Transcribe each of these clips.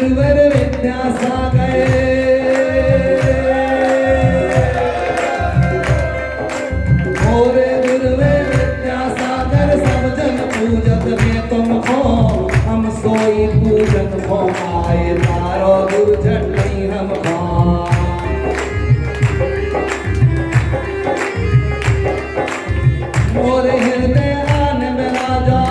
गुरुवर विद्यासागर मोरे गुरुवर विद्यासागर सब जन पूजत में तुम हो हम सोई पूजन हो आए तारो दुर्जन नहीं हम मोरे हृदय आनंद राजा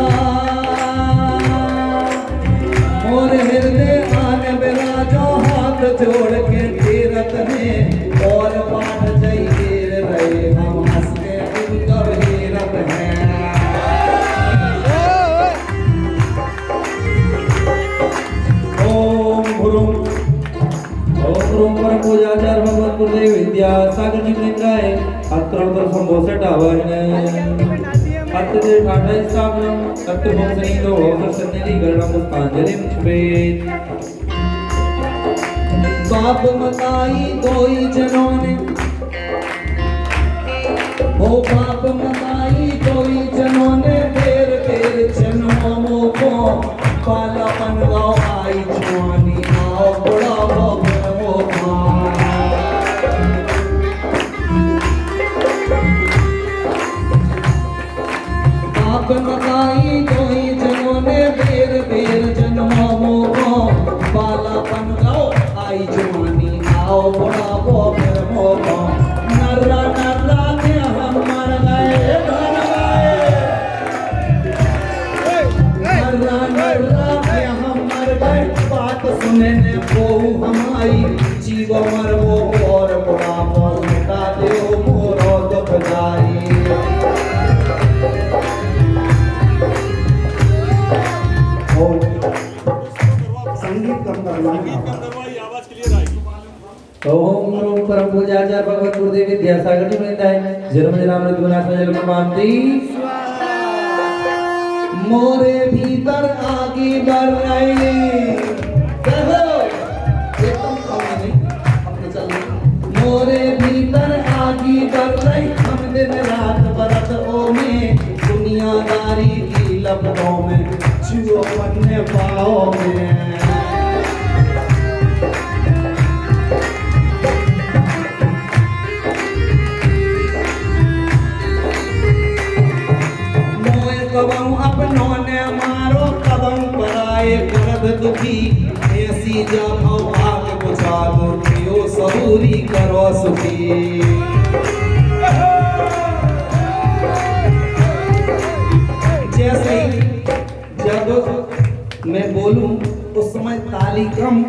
मोरे हृदय आनंद राजा हाथ जोड़ के तीरथ में और पाठ जय रहे हम हंस के उनका हीरत है ओम गुरु परम पूजाचार्य भगवत गुरुदेव विद्यासागर जी निंदाए अत्रण पर संबोधन आवाहन अत्ते ठाठा स्थापनम अत्ते भोसनी तो होकर सन्निधि गणम पुष्पांजलि छुपेत बाप मताई कोई जनों ने ओ बाप मताई कोई जनों ने बेर बेर जन्मों को पालापन गाओ आई जवानी आओ बड़ा भगवो बाप मताई कोई जनों ने बेर बेर जन्मों को पालापन गाओ आई जवानी आओ बड़ा भगवो नर्रा नर्रा के हम मर गए नर्रा नर्रा के हम मर गए बात सुने ने बहु हमारी जीव मरवो और बुढ़ापो मिटा दे मोरो दुख जाई संगीत कम करवाई आवाज क्लियर आएगी ओम ओम परम पूजाचार्य भगवत गुरुदेव विद्यासागर जी मिलता जन्म जन्म दुना जन्म मानती मोरे भीतर आगे बढ़ रहे मोरे भीतर आगे बढ़ रही हम दिन रात बरत ओ में दुनियादारी की लपटों में छुओ पन्ने पाओ में कबम अपनों ने मारो कबम पराए करद दुखी ऐसी जाओ आग बुझा दो पियो सहूरी करो सुखी जैसे जब मैं बोलूं उस समय ताली कम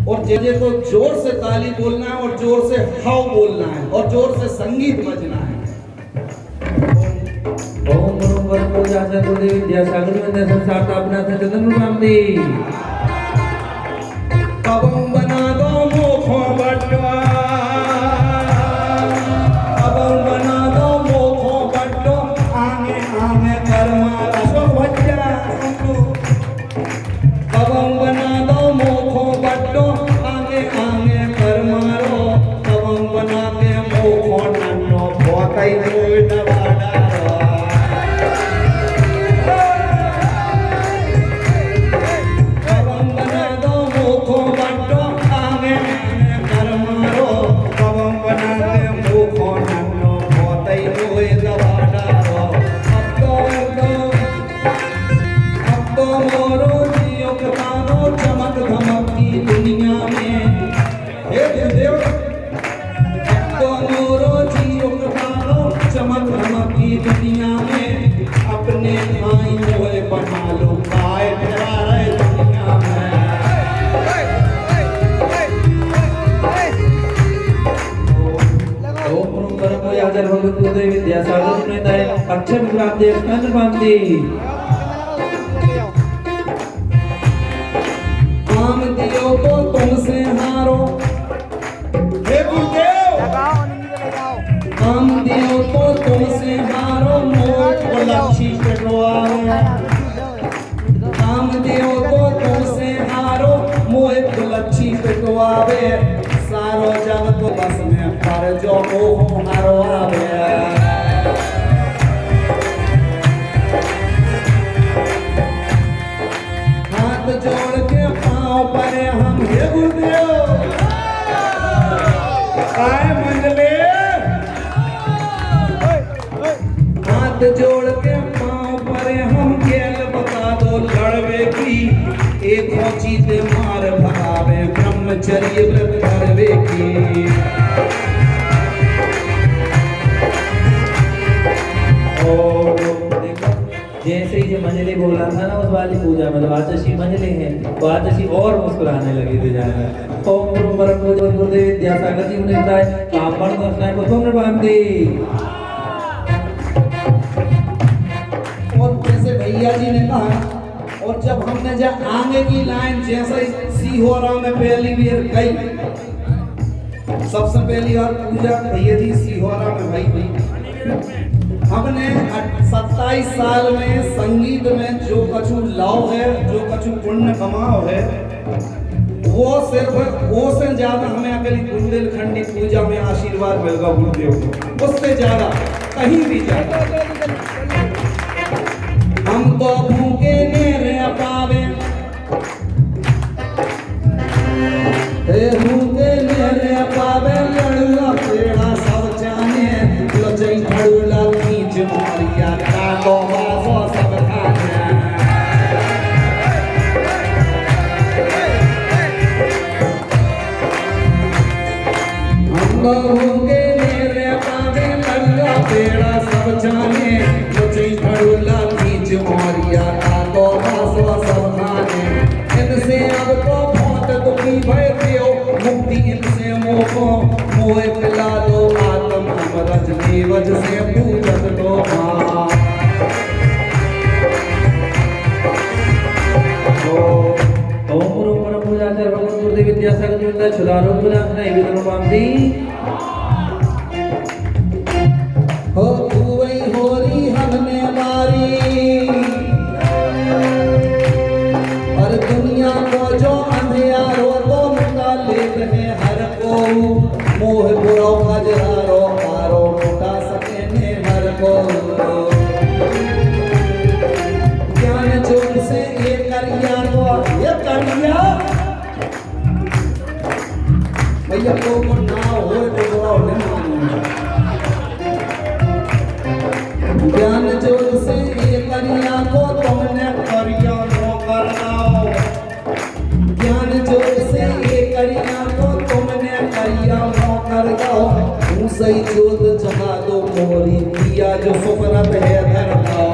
और जैसे तो जोर से ताली बोलना है और जोर से हाव बोलना है और जोर से संगीत बजना है ओम गुरु परम पूजाचार्य गुरुदेव विद्यासागर में संसार स्थापना से चंदन रामदी कबम बना दो मोखो बटवा कबम बना दो मोखो बटो आगे आगे कर्मा रसो भज्जा कबम बना दो मोखो बटो आगे आगे कर्मा रो कबम बना के मोखो नन्नो भोताई कोई डबाड़ा दुनिया में अपने भाई मोए बना लो पाए ठहरा रहे दुनिया में ओम परम पूजाचार्य भगवत गुरुदेव विद्यासागर जी ने अक्षर विक्रांत देव बांधी काम दियो को तुमसे हारो हे गुरुदेव काम दियो तो तुमसे हारो मोट लक्षी कटवाओ काम दियो तो तुमसे हारो मोट लक्षी कटवावे सारो जग तो बस में पर जो मोह हारो आवे हाथ जोड़ के पाँव पर जोड़ के पाँव पर हम खेल बता दो लड़वे की एक चीत मार भगावे ब्रह्मचर्य व्रत करवे की। और देखो जैसे ही जो मंजली बोला था ना उस वाली पूजा में द्वादशी मंजली है, द्वादशी और मुस्कुराने लगी थी जाना। ओम गुरु परम पूज्य गुरुदेव विद्यासागर जी ने बताया कामण दर्शन को तुम बांधे। और जैसे भैया जी ने कहा, और जब हमने जब आगे की लाइन जैसे सीहोरा में पहली बार गई, सबसे पहली बार पूजा भैया जी सीहोरा में भाई हमने 27 साल में संगीत में जो कछु लाव है, जो कछु पुण्य कमाओ है, वो से ज्यादा हमें अकेली बुंदेलखंडी पूजा में आशीर्वाद मिलेगा गुरुदेव को, उससे ज्यादा कहीं भी ज्यादा। हम तो भूखे ने रह पावे, भूखे ने रह पावे, लड़ुआ पेड़ा सब जाने, लचई खड़ुला खींच मारिया काको बासो सब खाने। हम तो भूखे ने रह पावे, लड़ुआ पेड़ा सब जाने, लचई खड़ुला मारिया काको बासो सब खाने। इनसे अब तो बहुत दुखी भय थियो, मुक्ति इनसे मोको मोए पिला दो आत्म अमरज देवज से पूजत तो मां। ओम गुरु परम पूजा भगवान गुरुदेव विद्यासागर जी ने छुदारो पूजा नहीं विद्रो बांधी। हो दुवई होरी हमने मारी, और दुनिया को जो अंधियारो तो मिटा लेते हैं हर को, मोह बुरो खजरारो पारो मिटा सके ने हर को। ज्ञान जोग से ये करिया तो ये करिया भैया को ना हो तो ज्ञान जोग से ये करिया को तुमने करिया नो करनाओ। ज्ञान जोग से ये करिया को तुमने करिया नो करनाओ। तू सही जोत जहा दो मोरी दिया जो सुफरत है धरनाओ।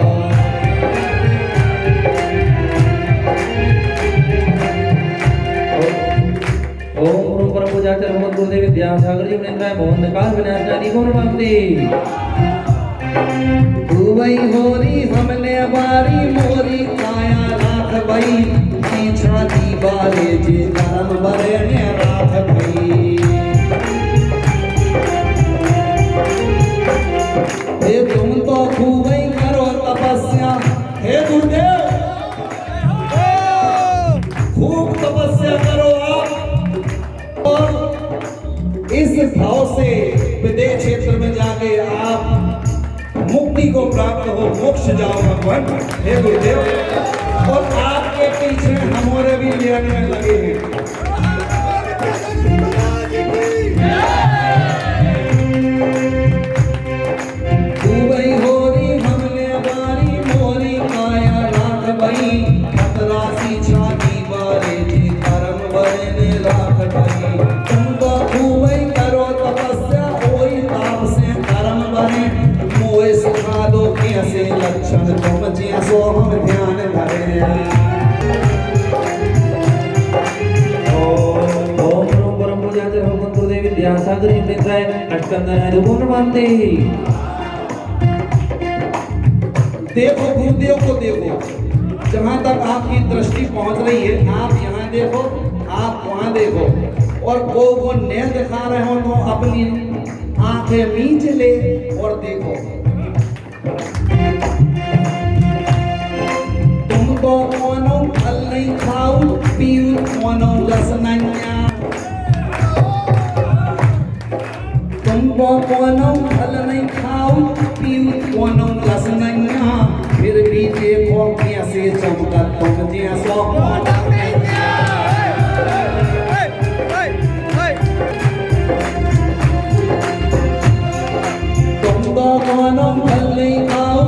ओम गुरु परम पूजा भगवान गुरुदेव विद्यासागर जी ने मोहन निकाल विनाशकारी गुण बांधे। दुवई होरी हमने बारी मोरी काया राख भई, पीछा दीवाले जे धर्म बरे ने राख भई। हे तुम तो खूबई करो तपस्या, हे गुरुदेव खूब तपस्या करो आप, और इस भाव से विदेश क्षेत्र में जाके आप मुक्ति को प्राप्त हो, मोक्ष जाओ भगवान। हे गुरुदेव, और आपके पीछे हमारे भी लेने में लगे हैं। दुबई होरी हमने बारी मोरी काया राख भई, खतरासी छाती बारे जी कर्म बरे ने राख भई। तुम तो खूबई करो तपस्या, ओई ताप से कर्म बने, मोए सिखा दो कैसे लक्षण तुम जैसो हम ध्यान धरे। ओम गुरु परम पूजा भगवान गुरुदेव विद्यासागर जी ने अष्टंदन गुण बांधे। देखो गुरुदेव को देखो, जहां तक आपकी दृष्टि पहुंच रही है, आप यहाँ देखो, आप वहां देखो, और वो नए दिखा रहे हो तो अपनी आंखें मीच ले और देखो। तुमको कोनो फल नहीं खाऊ, पीऊ कोनो रस नहीं, तुमको कोनो फल नहीं खाऊ, पीऊ कोनो रस नहीं, फिर भी देखो कैसे चमका तुम जैसो तुम तो कोनो फल नहीं खाऊ,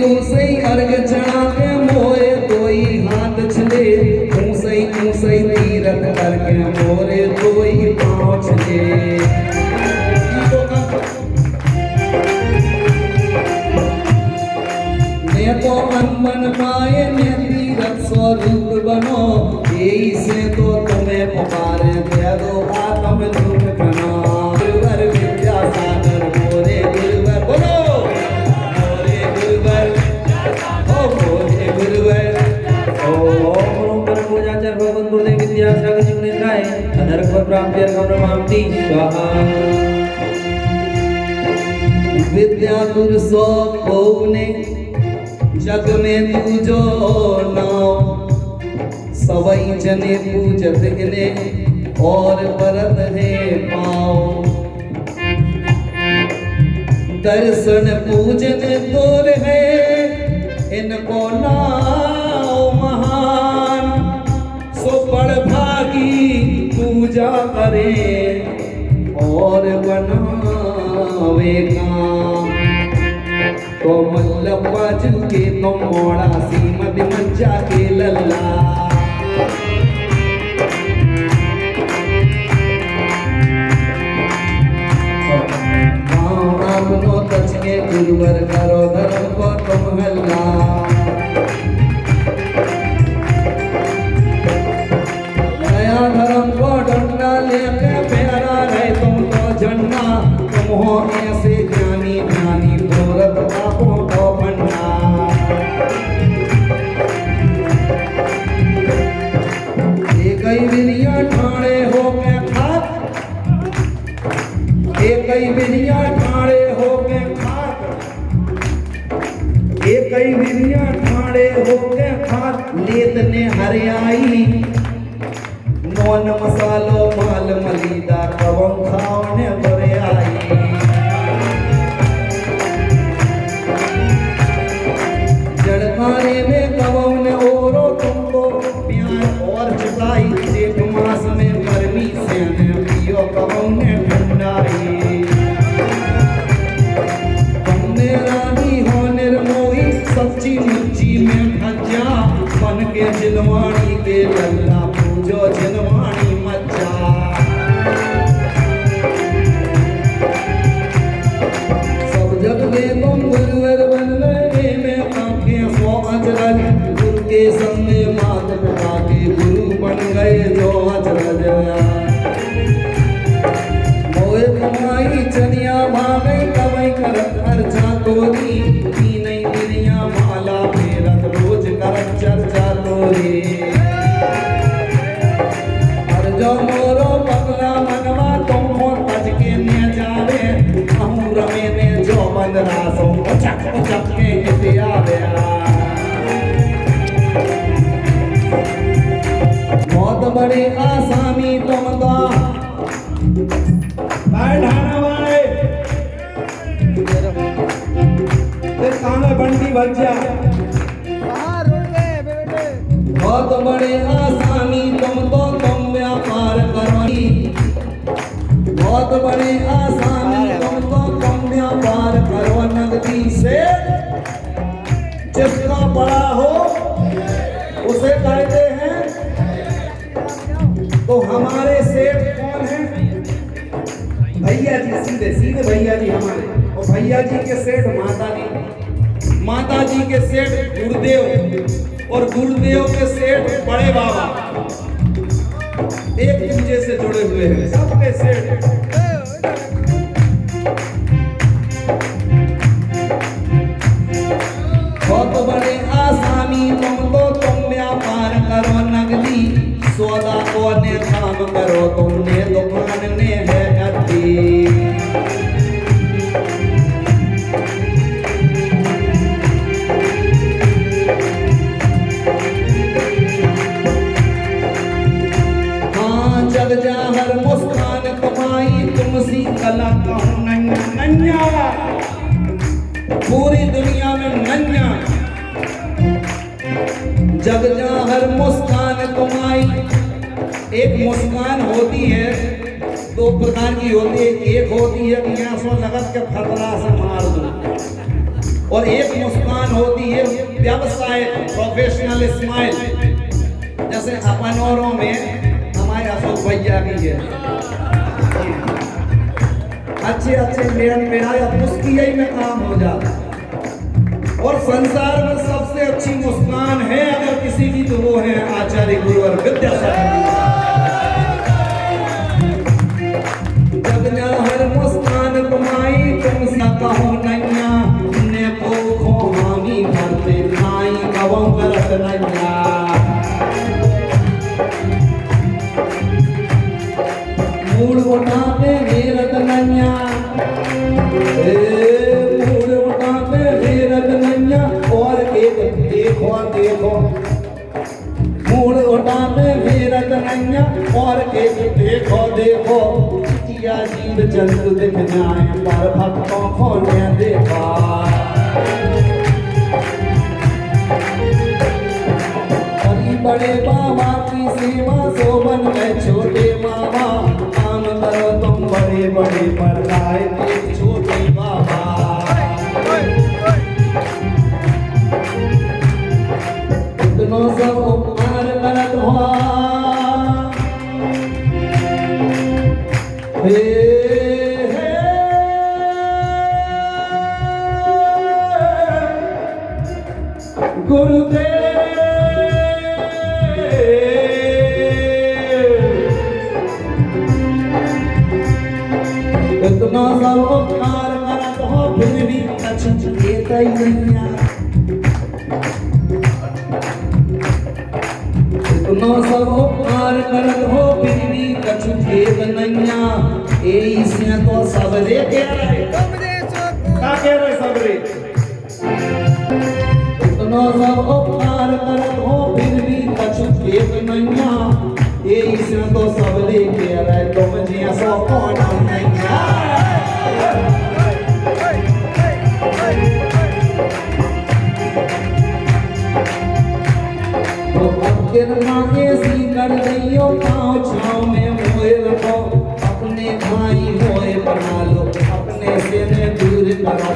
ऊंसे अर्घ चढ़ा के मोरे दोई हाथ छले ऊंसे तीरथ करके मोरे दोई पाँव छले ने तो अनबन पाए ने तीरथ स्वरूप बनो यही से तो तुम्हें पुकारे दे दो आत्म दुख बना गुरुवर विद्यासागर मोरे गुरुवर बोलो मोरे गुरुवर ओ मोरे गुरुवर ओम परम पूजाचार्य भगवान गुरुदेव विद्यासागर जी ने गाए अनर्क प्राप्ति अर्घम मामती स्वाहा विद्या गुरु सो ने जग में पूजो नाम सवई जने पूजत इने और परत है पाओ दर्शन पूजन तोर है इनको नाओ महान सो बड़ भागी पूजा करे और बनावे काम तो मल्लप्पा झुके तो मोड़ा सीमत मज्जा के लल्ला आपनो तच के गुरुवर करो धर्म को तुम हल्ला नया धर्म को डंडा लेके प्यारा रहे तुम तो झंडा तुम हो ऐसे ज्ञानी ज्ञानी भोरत बापों को बनना एक ही बिलिया ठाणे हो के खाक एक ही बिलिया ठाणे हो के खाक एक ही बिलिया ठाणे हो के खाक लेत ने हरियाई नौन मसालो माल मलीदा कवम खावने भरे आई जड़खाने में कवम ने ओरो तुमको प्यार और चुकाई जेठ मास में गर्मी से ने पियो कवम ने ठंडाई तुमने रानी हो निर्मोही सच्ची मुच्ची में भज्जा बन के जिलवाणी के लल्ला पूजो जिलवाणी मज्जा सब जग के तुम गुरुवर बन गए में काके सो अजरज गुरु के संग में मात पिता के गुरु बन गए जो अजरज मोए कमाई चनिया भागे कमाई कर खर्चा तोरी की नहीं दुनिया माला फेरत रोज कर चर्चा तोरी जो मोरो पगला मनवा तुम हो तज के ने जावे कहूँ रमे ने जो बंदरा सो उचक के इतिया गया बहुत बड़े आसामी तुम तो ढाना वाले ते काने बंटी बच्चा बहुत बड़े आसामी तुम तो तुम व्यापार करोगी बहुत बड़े आसामी तुम तो तुम व्यापार करो नगदी से जिसका बड़ा हो उसे कहते हैं तो हमारे सेठ कौन है भैया जी सीधे सीधे भैया जी हमारे और भैया जी के सेठ माता जी के सेठ गुरुदेव और गुरुदेव के सेठ बड़े बाबा एक दूसरे से जुड़े हुए हैं सबके सेठ बहुत बड़े आसामी तुम व्यापार करो नगदी सौदा को ने काम करो तुमने दुकान ने है अड्डी जग जाहर मुस्कान कमाई तुमसी कला कहूँ नन्या पूरी दुनिया में नन्या जग जाहर मुस्कान कमाई एक मुस्कान होती है दो प्रकार की होती है एक होती है कि यहाँ सो लगत के फतरा से मार दो और एक मुस्कान होती है व्यवसाय प्रोफेशनल स्माइल, जैसे अपन औरों में हमारे अशोक भैया की है, अच्छे अच्छे मेरन मेरा मुस्की यही में काम हो जाता। और संसार में सबसे अच्छी मुस्कान है अगर किसी की तो वो है आचार्य गुरुवर विद्यासागर। जगना हर मुस्कान कमाई तुम सा कहो नैया, ने को हामी भरते खाई कबो करत नैया। मूड उठा पे घेरत नैया, मूड उठा पे घेरत नैया, और एक देखो देखो मूड उठा पे घेरत नैया, और एक देखो देखो या जीव जंतु दिख जाए पर भक्तों को न देखा। बड़ी बड़े बाबा की सेवा सोबन में छोटे मामा, काम करो तुम बड़े बड़े पर लाए एक छोटे बाबा। इतनो सब उपकार करत हो गुरुदेव, इतना सब उपकार करत हो फिर भी कछु देता ही नहीं। इतना सब उपकार करत हो फिर भी कछु देत नहीं। ऐसे तो सबरे के रहे, का के रहे सबरे। इतना सब उपकार करत हो फिर भी कछु देत नहीं। ऐसे तो सबरे के रहे तुम जैसा कौन नहीं। सी कर दियो पाँव छाँव में मोए रखो, अपने भाई मोए बना लो, अपने से ने दूर करो।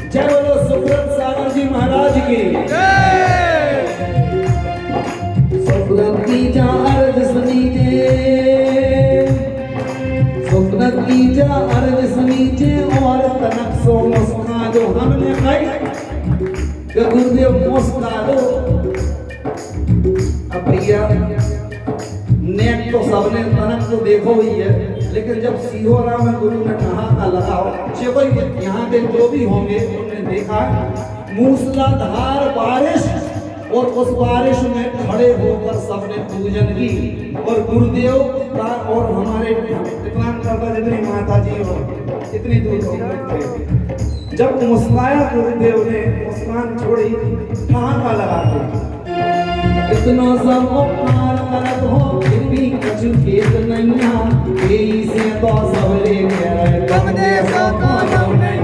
जय बोलो सुब्रत सागर जी महाराज की। सुब्रत की जा अर्ज सुनीजे, सुब्रत की जा अर्ज सुनीजे, और तनक सो मुस्का दो। हमने कही गुरुदेव मुस्का दो। अब भैया नेक तो सबने तनक तो देखो ही है, लेकिन जब सीहो राम गुरु ने कहा था लगाओ, चलो यहाँ के जो भी होंगे उन्होंने देखा मूसलाधार बारिश, और उस बारिश में खड़े होकर सबने पूजन की। और गुरुदेव का और हमारे इतना करता जितनी माता जी और इतनी दूर थे, जब मुस्काया गुरुदेव ने मुस्कान छोड़ी, कहाँ का लगा के इतना सब उपकार करत हो फिर भी कछु खेत नहीं। ऐसे तो सबरे के तुम जैसा कौन नहीं।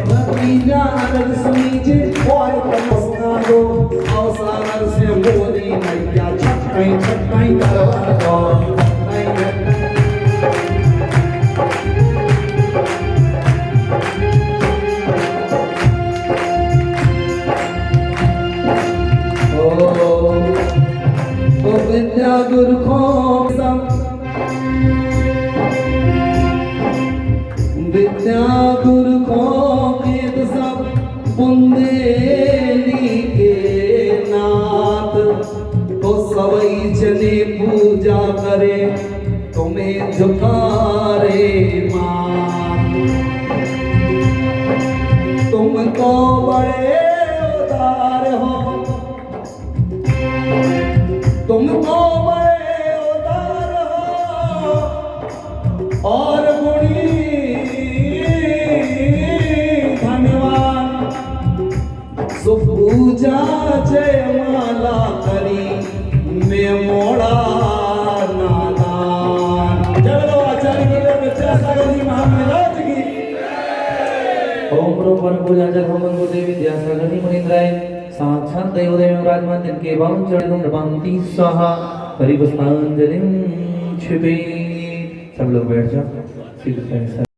भतीजा अगर सुनीजे और मुस्का दो, अवसागर से मोदी नैया छटकाई करवा दो। विद्या गुरु को सब, विद्या गुरु को वेद सब बुंदेली के नाथ। तो सवई जने पूजा करे तुम्हें झुकारे मान। तुम तो बड़े उदार हो, तुम तो बड़े उदार हो, और गुणी धन्यवाद। सुपूजा जय माला करी मैं मोड़ा नादान। चलो आचार्य गुरुदेव विद्यासागर जी महाराज की। ओम परम पूजा जगत गुरुदेव विद्यासागर जी मुनींद्राय साक्षात दैवदेव विराजमान जिनके बाम चरणों नमामि स्वाहा परिवस्तांजलिं क्षिपे। सब लोग बैठ जाओ।